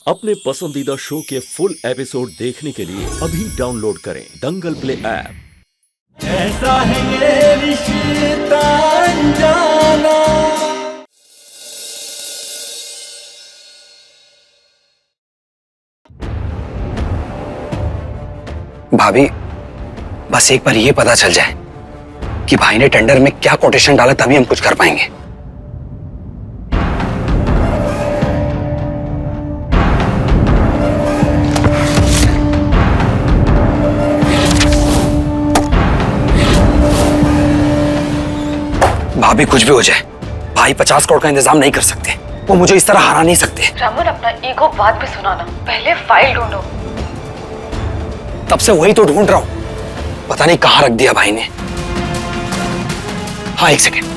अपने पसंदीदा शो के फुल एपिसोड देखने के लिए अभी डाउनलोड करें दंगल प्ले ऐप। ऐसा है ये रिश्ता अनजाना। भाभी, बस एक बार ये पता चल जाए कि भाई ने टेंडर में क्या कोटेशन डाला, तभी हम कुछ कर पाएंगे। भाभी, कुछ भी हो जाए, भाई 50 करोड़ का इंतजाम नहीं कर सकते। वो मुझे इस तरह हरा नहीं सकते। रमन, अपना ईगो बात भी सुनाना, पहले फाइल ढूंढो। तब से वही तो ढूंढ रहा हूं, पता नहीं कहां रख दिया भाई ने। हाँ, एक सेकेंड।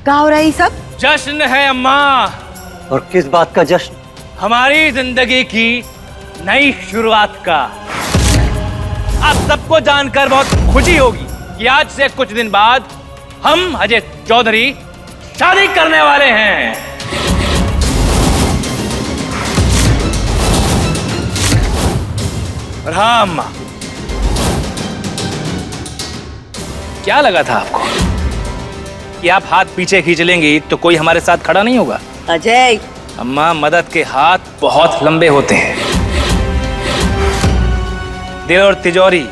क्या हो रहा है ये सब? जश्न है अम्मा। और किस बात का जश्न? हमारी जिंदगी की नई शुरुआत का। आप सबको जानकर बहुत खुशी होगी कि आज से कुछ दिन बाद हम अजय चौधरी शादी करने वाले हैं। और हाँ अम्मा, क्या लगा था आपको कि आप हाथ पीछे खींच लेंगी तो कोई हमारे साथ खड़ा नहीं होगा? अजय, अम्मा, मदद के हाथ बहुत लंबे होते हैं। दिल और तिजोरी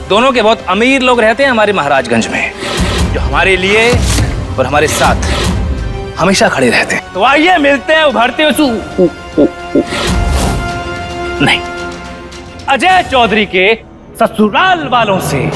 दोनों के बहुत अमीर लोग रहते हैं हमारे महाराजगंज में, जो हमारे लिए और हमारे साथ हमेशा खड़े रहते हैं। तो आइए मिलते हैं उभरते नहीं, अजय चौधरी के ससुराल वालों से।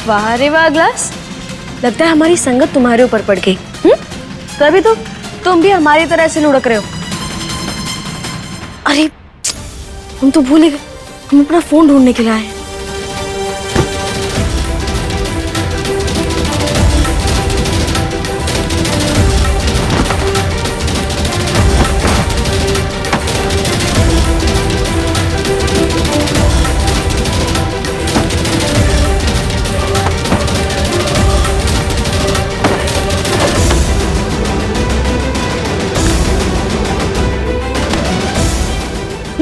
वाह रे वाह ग्लास, लगता है हमारी संगत तुम्हारे ऊपर पड़ गई। कभी तो तुम भी हमारी तरह ऐसे लुढ़क रहे हो। अरे हम तो भूल ही गए, हम अपना फोन ढूंढने के लिए आए।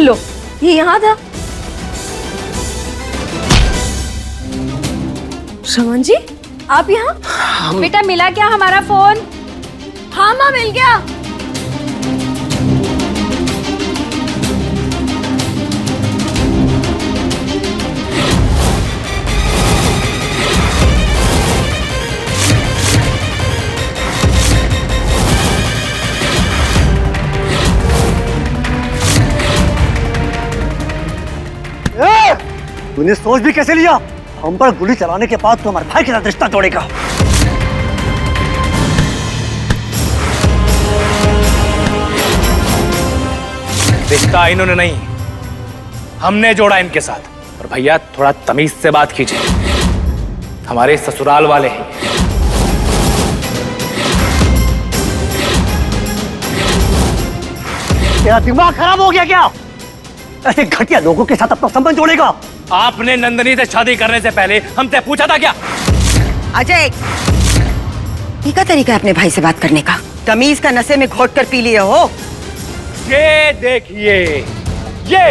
लो, ये यहाँ था। श्रवण जी, आप यहाँ? बेटा मिला क्या हमारा फोन? हाँ माँ, मिल गया। तूने सोच भी कैसे लिया? हम पर गोली चलाने के बाद तो हमारे भाई के साथ रिश्ता तोड़ेगा। रिश्ता इन्होंने नहीं, हमने जोड़ा इनके साथ। और भैया, थोड़ा तमीज से बात कीजिए, हमारे ससुराल वाले हैं। तेरा दिमाग खराब हो गया क्या? ऐसे घटिया लोगों के साथ अपना संबंध जोड़ेगा? आपने नंदनी से शादी करने से पहले हमसे पूछा था क्या? अजय, ये क्या तरीका है अपने भाई से बात करने का? तमीज का नशे में घोट कर पी लिए हो। ये देखिए, ये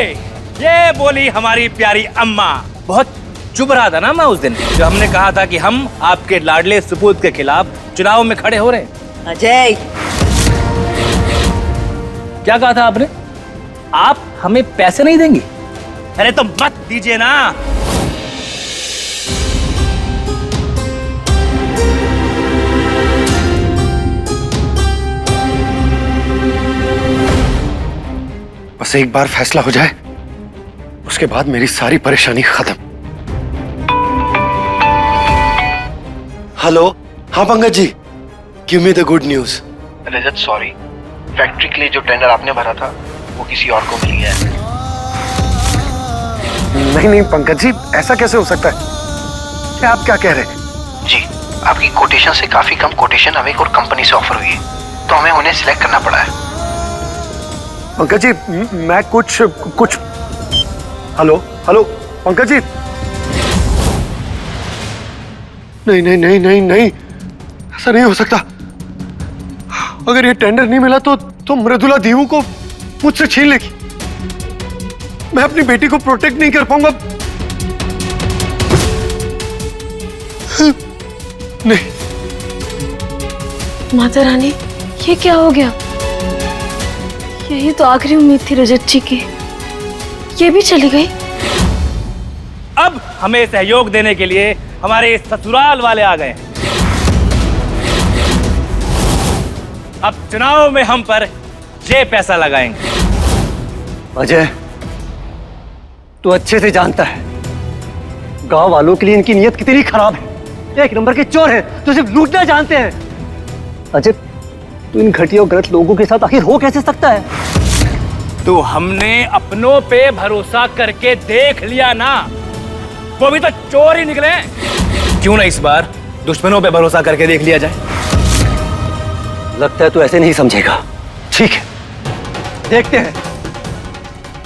ये बोली हमारी प्यारी अम्मा। बहुत चुभ रहा था ना मैं उस दिन, जो हमने कहा था कि हम आपके लाडले सपूत के खिलाफ चुनाव में खड़े हो रहे हैं। अजय, क्या कहा था आपने? आप हमें पैसे नहीं देंगे? अरे तो मत दीजिए ना। बस एक बार फैसला हो जाए, उसके बाद मेरी सारी परेशानी खत्म। हेलो, हाँ Pankaj ji, give me the good news. Rajat sorry, factory के लिए जो टेंडर आपने भरा था वो किसी और को मिल गया है। नहीं पंकज जी, ऐसा कैसे हो सकता है? आप क्या कह रहे हैं? जी, आपकी कोटेशन से काफी कम कोटेशन हमें एक और कंपनी से ऑफर हुई है, तो हमें उन्हें सिलेक्ट करना पड़ा है। पंकज जी, मैं कुछ हेलो पंकज जी, नहीं, ऐसा नहीं हो सकता। अगर ये टेंडर नहीं मिला तो मृदुला दीवू को मुझसे छीन लेगी। मैं अपनी बेटी को प्रोटेक्ट नहीं कर पाऊंगा। नहीं। माता रानी, ये क्या हो गया? यही तो आखिरी उम्मीद थी रजत जी की, ये भी चली गई। अब हमें सहयोग देने के लिए हमारे ससुराल वाले आ गए हैं। अब चुनाव में हम पर ये पैसा लगाएंगे। अजय, तू अच्छे से जानता है गांव वालों के लिए इनकी नीयत कितनी खराब है। एक नंबर के चोर है जो सिर्फ लूटना जानते हैं। अजय, तू इन घटिया और गलत लोगों के साथ आखिर हो कैसे सकता है? तो हमने अपनों पे भरोसा करके देख लिया ना, वो भी तो चोर ही निकले। क्यों ना इस बार दुश्मनों पे भरोसा करके देख लिया जाए? लगता है तू ऐसे नहीं समझेगा। ठीक है, देखते हैं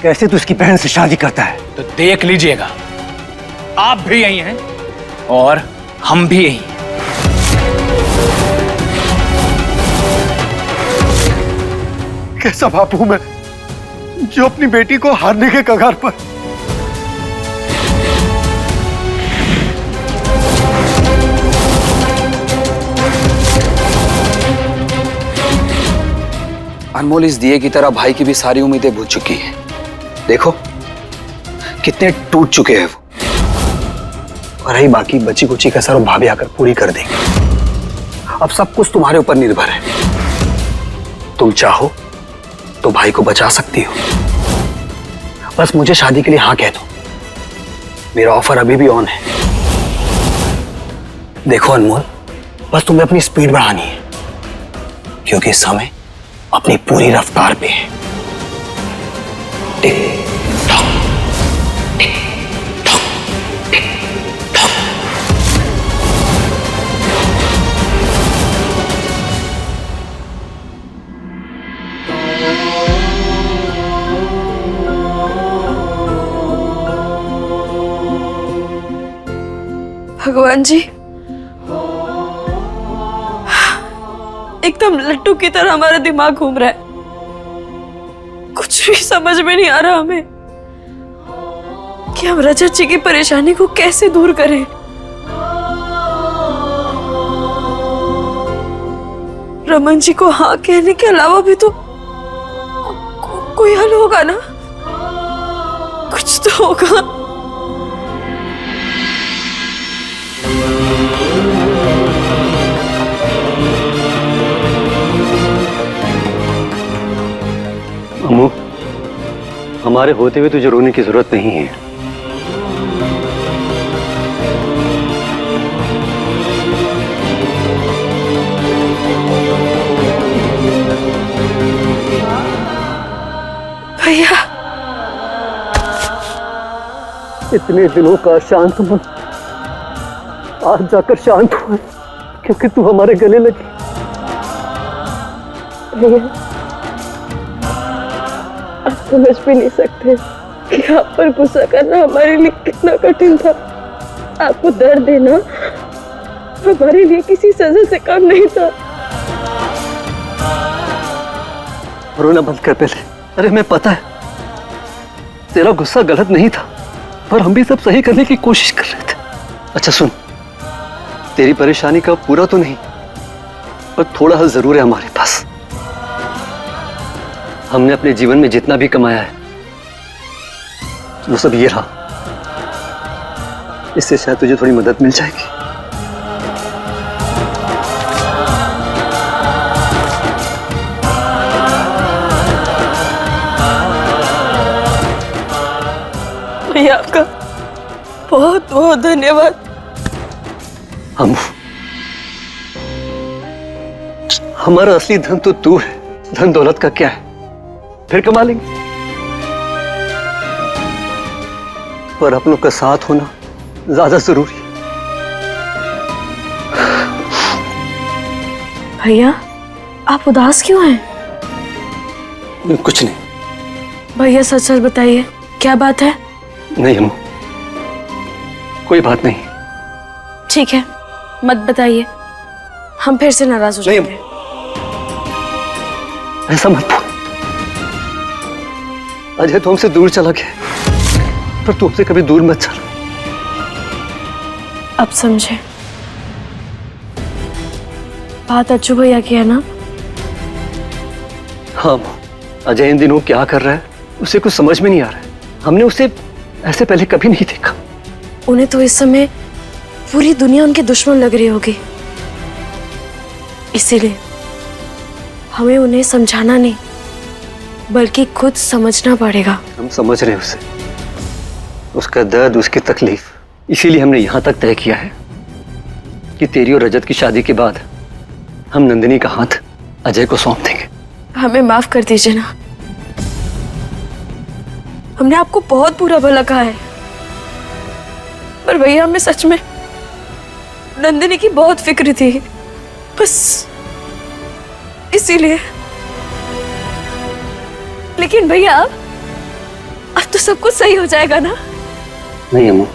कैसे तू इसकी बहन से शादी करता है। तो देख लीजिएगा, आप भी यही हैं और हम भी यही। कैसा बाप हूं मैं जो अपनी बेटी को हारने के कगार पर। अनमोल इस दिए की तरह भाई की भी सारी उम्मीदें बुझ चुकी हैं। देखो कितने टूट चुके हैं वो। और रही बाकी बची कुची कसर, भाभी आकर पूरी कर देंगे। अब सब कुछ तुम्हारे ऊपर निर्भर है। तुम चाहो तो भाई को बचा सकती हो। बस मुझे शादी के लिए हाँ कह दो, मेरा ऑफर अभी भी ऑन है। देखो अनमोल, बस तुम्हें अपनी स्पीड बढ़ानी है, क्योंकि इस समय अपनी पूरी रफ्तार पे है। Tick tock, tick tock, tick tock. भगवान जी, एकदम लट्टू की तरह हमारा दिमाग घूम रहा है। कुछ भी समझ में नहीं आ रहा हमें कि हम रजत जी की परेशानी को कैसे दूर करें। रमन जी को हाँ कहने के अलावा भी तो कोई हल होगा ना? कुछ तो होगा। अम्मू, हमारे होते हुए तुझे रोने की जरूरत नहीं है। भैया, इतने दिनों का शांत मन आज जाकर शांत हुआ क्योंकि तू हमारे गले लगी। भैया, आप समझ भी नहीं सकते कि आप पर गुस्सा करना हमारे लिए कितना कठिन था। आपको दर्द देना हमारे लिए किसी सजा से कम नहीं था। रोना बंद कर पहले। अरे मैं पता है तेरा गुस्सा गलत नहीं था, पर हम भी सब सही करने की कोशिश कर रहे थे। अच्छा सुन, तेरी परेशानी का पूरा तो नहीं, पर थोड़ा हल जरूर है हमारे पास। हमने अपने जीवन में जितना भी कमाया है वो सब ये रहा। इससे शायद तुझे थोड़ी मदद मिल जाएगी। भैया आपका बहुत बहुत धन्यवाद। हमारा असली धन तो तू है, धन दौलत का क्या है, फिर कमा लेंगे, पर अपनों का साथ होना ज्यादा जरूरी है। भैया आप उदास क्यों हैं? कुछ नहीं। भैया सच सच बताइए, क्या बात है? नहीं अम्मू, कोई बात नहीं। ठीक है, मत बताइए, हम फिर से नाराज हो जाएंगे। ऐसा मत बोल। अजय तो हमसे दूर चला गया, पर तू हमसे कभी दूर मत चला। अब समझे, बात अच्छू भैया की है ना? हाँ अजय इन दिनों क्या कर रहा है उसे कुछ समझ में नहीं आ रहा है। हमने उसे ऐसे पहले कभी नहीं देखा। उन्हें तो इस समय पूरी दुनिया उनके दुश्मन लग रही होगी, इसीलिए हमें उन्हें समझाना नहीं बल्कि खुद समझना पड़ेगा। हम समझ रहे हैं उसे, उसका दर्द, उसकी तकलीफ। इसीलिए हमने यहां तक तय किया है कि तेरी और रजत की शादी के बाद हम नंदिनी का हाथ अजय को सौंप देंगे। हमें माफ कर दीजिए ना, हमने आपको बहुत बुरा भला कहा है, पर भैया हमें सच में नंदिनी की बहुत फिक्र थी, बस इसीलिए। लेकिन भैया अब तो सब कुछ सही हो जाएगा ना? नहीं अम्मू,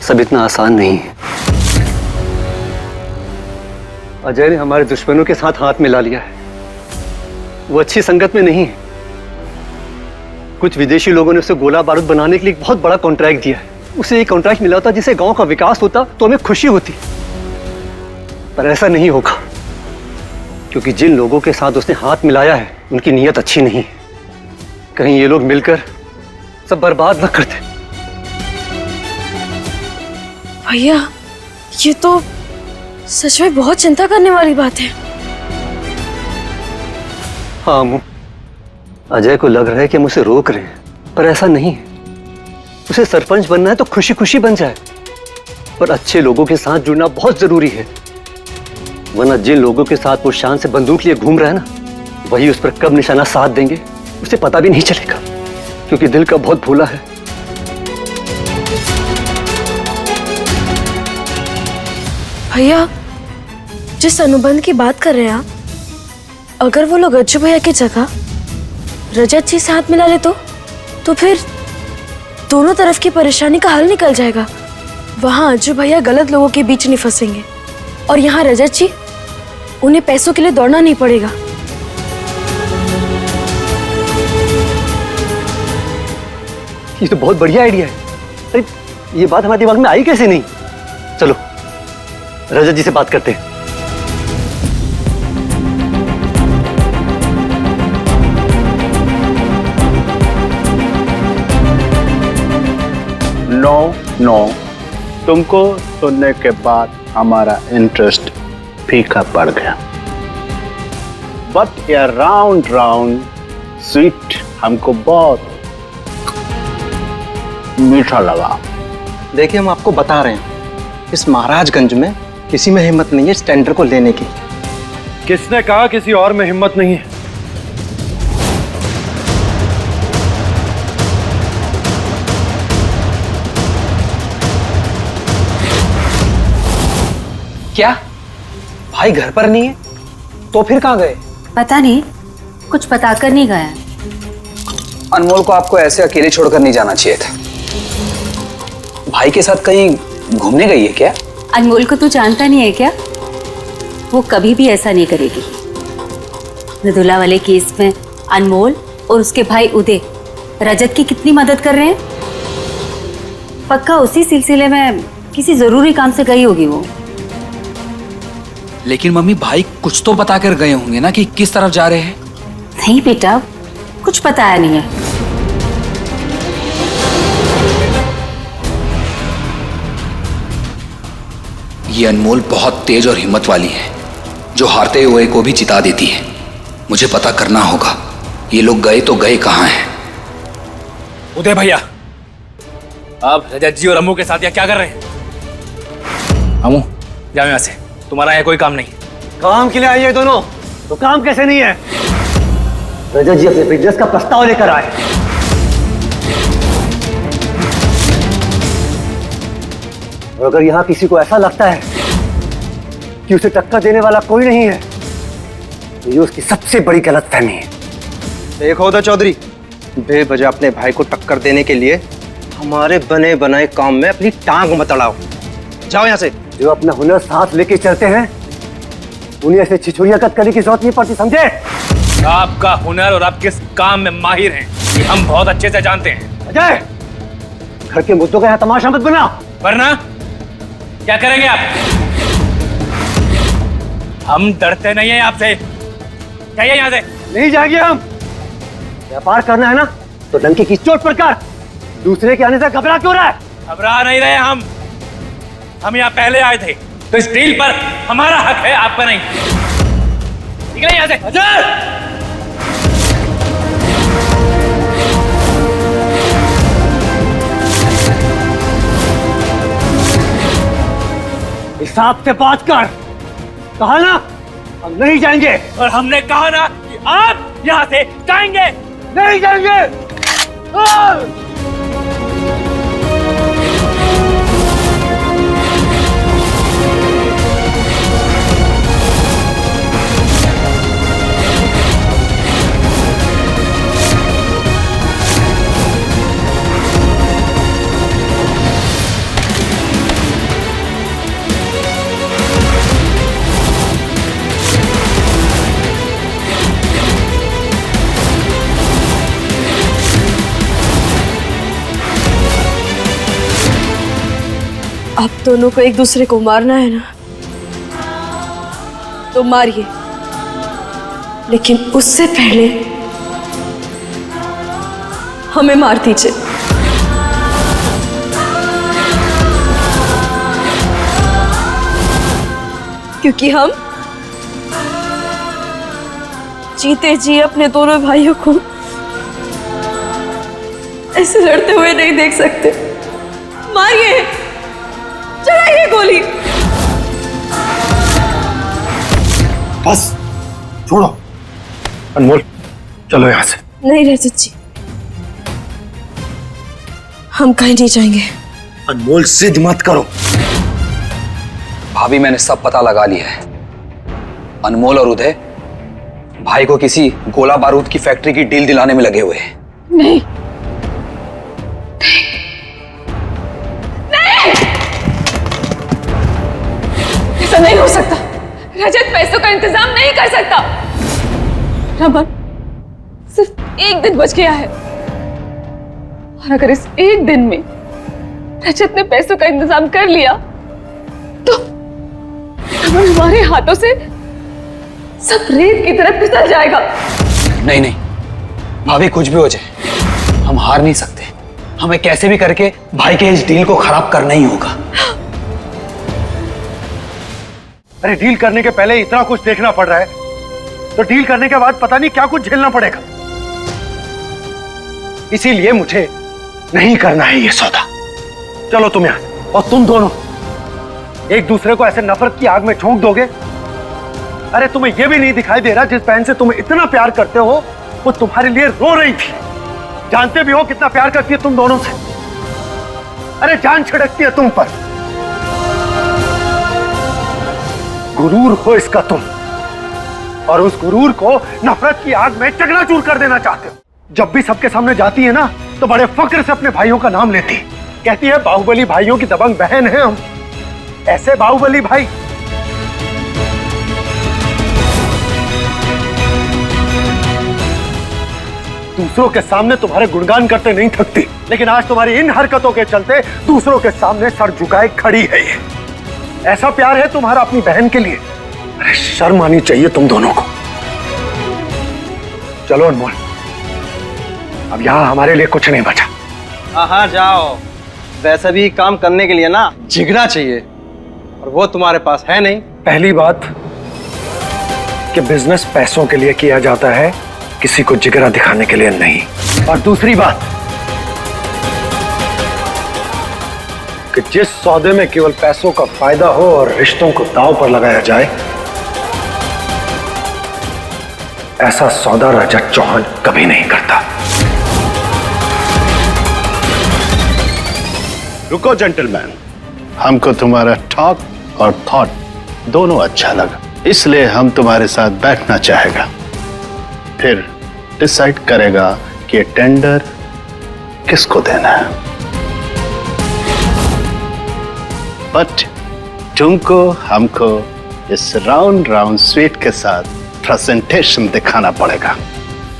सब इतना आसान नहीं है। अजय ने हमारे दुश्मनों के साथ हाथ मिला लिया है। वो अच्छी संगत में नहीं है। कुछ विदेशी लोगों ने उसे गोला बारूद बनाने के लिए एक बहुत बड़ा कॉन्ट्रैक्ट दिया है। उसे एक कॉन्ट्रैक्ट मिला होता जिससे गांव का विकास होता तो हमें खुशी होती, पर ऐसा नहीं होगा, क्योंकि जिन लोगों के साथ उसने हाथ मिलाया है उनकी नीयत अच्छी नहीं है। कहीं ये लोग मिलकर सब बर्बाद न कर दें। भैया ये तो सच में बहुत चिंता करने वाली बात है। हाँ अम्मू, अजय को लग रहा है कि हम उसे रोक रहे हैं, पर ऐसा नहीं है। उसे सरपंच बनना है तो खुशी खुशी बन जाए, पर अच्छे लोगों के साथ जुड़ना बहुत जरूरी है, वरना जिन लोगों के साथ वो शान से बंदूक लिए घूम रहा है ना, वही उस पर कब निशाना साध देंगे उसे पता भी नहीं चलेगा, क्योंकि दिल का बहुत भोला है। भैया जिस अनुबंध की बात कर रहे हैं आप, अगर वो लोग अज्जू भैया की जगह रजत जी से हाथ मिला ले तो फिर दोनों तरफ की परेशानी का हल निकल जाएगा। वहां अज्जू भैया गलत लोगों के बीच नहीं फंसेंगे और यहाँ रजत जी, उन्हें पैसों के लिए दौड़ना नहीं पड़ेगा। ये तो बहुत बढ़िया आइडिया है। अरे ये बात हमारे दिमाग में आई कैसे नहीं? चलो रजत जी से बात करते हैं। नो, तुमको सुनने के बाद हमारा इंटरेस्ट फीका पड़ गया, बट ये राउंड स्वीट हमको बहुत मीठा लगा। देखिए हम आपको बता रहे हैं, इस महाराजगंज में किसी में हिम्मत नहीं है इस टेंडर को लेने की। किसने कहा किसी और में हिम्मत नहीं है? क्या भाई घर पर नहीं है? तो फिर कहाँ गए? पता नहीं, कुछ पता कर नहीं गया। अनमोल को आपको ऐसे अकेले छोड़कर नहीं जाना चाहिए था। भाई के साथ कहीं घूमने गई है क्या? अनमोल को तू जानता नहीं है क्या? वो कभी भी ऐसा नहीं करेगी। मृदुला वाले केस में अनमोल और उसके भाई उदय रजत की कितनी मदद कर रहे हैं। पक्का उसी सिलसिले में किसी जरूरी काम से गई होगी वो। लेकिन मम्मी भाई कुछ तो बता कर गए होंगे ना कि किस तरफ जा रहे हैं। नहीं बेटा, कुछ बताया नहीं है। ये अनमोल बहुत तेज और हिम्मत वाली है, जो हारते हुए को भी जिता देती है। मुझे पता करना होगा ये लोग गए तो गए कहाँ हैं। उदय भैया, अब रजत जी और अम्मू के साथ यहाँ क्या कर रहे हैं? अम्मू जाओ यहाँ से, तुम्हारा यहाँ कोई काम नहीं। काम के लिए आई है दोनों, तो काम कैसे नहीं है? रजत जी अपने बिजनेस का प्रस्ताव लेकर आए। और अगर यहां किसी को ऐसा लगता है कि उसे टक्कर देने वाला कोई नहीं है, तो ये उसकी सबसे बड़ी गलतफहमी है। देखो उदय चौधरी, बेवजह अपने भाई को टक्कर देने के लिए हमारे बने बनाए काम में अपनी टांग मत अड़ाओ। जाओ यहाँ से। जो अपना हुनर साथ लेके चलते हैं उन्हें ऐसे छिछुरियाकत करने की जरूरत नहीं पड़ती, समझे? आपका हुनर और आप किस काम में माहिर हैं ये हम बहुत अच्छे से जानते हैं। अजय, घर के मुद्दों का यहाँ तमाशा मत बना। वरना क्या करेंगे आप? हम डरते नहीं हैं आपसे। जाइए यहाँ से। नहीं जाएंगे हम। व्यापार करना है ना तो डंके की चोट पर कर। दूसरे के आने से घबरा क्यों रहा है? घबरा नहीं रहे हम यहाँ पहले आए थे, तो इस डील पर हमारा हक है, आपका नहीं। निकले यहाँ से। अजय! हिसाब से बात कर। कहा ना हम नहीं जाएंगे। और हमने कहा ना कि आप यहाँ से जाएंगे। नहीं जाएंगे। आप दोनों को एक दूसरे को मारना है ना, तो मारिए, लेकिन उससे पहले हमें मार दीजिए। क्योंकि हम जीते जी अपने दोनों भाइयों को ऐसे लड़ते हुए नहीं देख सकते। मारिए, चलाइए गोली। बस छोड़ो। अनमोल चलो यहाँ से। नहीं रजत जी, हम कहीं नहीं जाएंगे। अनमोल जिद मत करो। भाभी मैंने सब पता लगा लिया है। अनमोल और उदय भाई को किसी गोला बारूद की फैक्ट्री की डील दिलाने में लगे हुए हैं। नहीं, ऐसा नहीं हो सकता। रजत पैसों का इंतजाम नहीं कर सकता। रमन, सिर्फ एक दिन बच गया है, और अगर इस एक दिन में रजत ने पैसों का इंतजाम कर लिया तो रमन हमारे हाथों से सब रेत की तरफ फिसल जाएगा। नहीं नहीं भाभी, कुछ भी हो जाए हम हार नहीं सकते। हमें कैसे भी करके भाई के इस डील को खराब करना ही होगा। अरे डील करने के पहले इतना कुछ देखना पड़ रहा है, तो डील करने के बाद पता नहीं क्या कुछ झेलना पड़ेगा। इसीलिए मुझे नहीं करना है ये सौदा। चलो तुम यहां, और तुम दोनों एक दूसरे को ऐसे नफरत की आग में झोंक दोगे। अरे तुम्हें यह भी नहीं दिखाई दे रहा जिस बहन से तुम इतना प्यार करते हो वो तुम्हारे लिए रो रही थी। जानते भी हो कितना प्यार करती है तुम दोनों से। अरे जान छिड़कती है तुम पर। गुरूर हो इसका तुम, और उस गुरूर को नफरत की आग में चकनाचूर कर देना चाहते हो। जब भी सबके सामने जाती है ना तो बड़े फक्र से अपने भाइयों का नाम लेती है। कहती है बाहुबली भाइयों की दबंग बहन है हम। ऐसे बाहुबली भाई। दूसरों के सामने तुम्हारे गुणगान करते नहीं थकती, लेकिन आज तुम्हारी इन हरकतों के चलते दूसरों के सामने सर झुकाए खड़ी है ये। ऐसा प्यार है तुम्हारा अपनी बहन के लिए? अरे शर्म आनी चाहिए तुम दोनों को। चलो अनमोल, अब यहां हमारे लिए कुछ नहीं बचा। हाँ जाओ, वैसे भी काम करने के लिए ना जिगरा चाहिए, और वो तुम्हारे पास है नहीं। पहली बात कि बिजनेस पैसों के लिए किया जाता है, किसी को जिगरा दिखाने के लिए नहीं। और दूसरी बात कि जिस सौदे में केवल पैसों का फायदा हो और रिश्तों को दांव पर लगाया जाए, ऐसा सौदा रजत चौहान कभी नहीं करता। रुको जेंटलमैन, हमको तुम्हारा टॉक और थॉट दोनों अच्छा लगा, इसलिए हम तुम्हारे साथ बैठना चाहेगा, फिर डिसाइड करेगा कि टेंडर किसको देना है। बट तुमको हमको इस राउंड राउंड स्वीट के साथ प्रेजेंटेशन दिखाना पड़ेगा।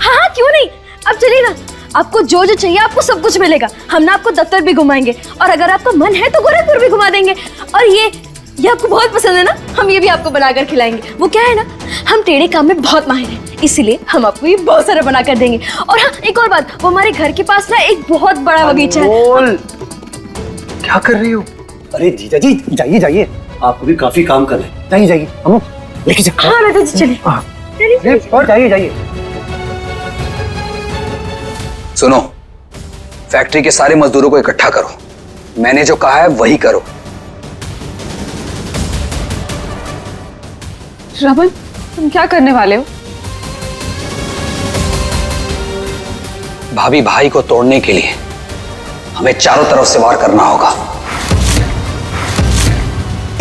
हाँ क्यों नहीं, अब चलिए ना, आपको जो जो चाहिए आपको सब कुछ मिलेगा। हम ना आपको दफ्तर भी घुमाएंगे, और अगर आपका मन है तो गोरखपुर भी घुमा देंगे। और ये आपको बहुत पसंद है ना, हम ये भी आपको बनाकर खिलाएंगे। वो क्या है ना, हम टेढ़े काम में बहुत माहिर हैं, इसलिए हम आपको ये बहुत सारा बनाकर देंगे। और हाँ एक और बात, वो हमारे घर के पास ना एक बहुत बड़ा बगीचा है। क्या कर रही हो? अरे जीजा जी जाइए जाइए, आपको भी काफी काम करना है। जाइए जाइए, हम लेके जाओ। हाँ राजा जी चलिए चलिए, और जाइए जाइए। सुनो, फैक्ट्री के सारे मजदूरों को इकट्ठा करो, मैंने जो कहा है वही करो। रमन, तुम क्या करने वाले हो? भाभी भाई को तोड़ने के लिए हमें चारों तरफ से वार करना होगा।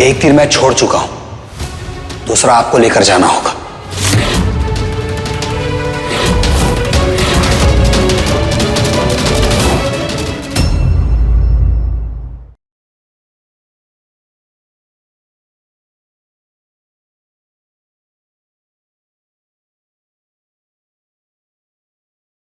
एक तीर मैं छोड़ चुका हूं, दूसरा आपको लेकर जाना होगा।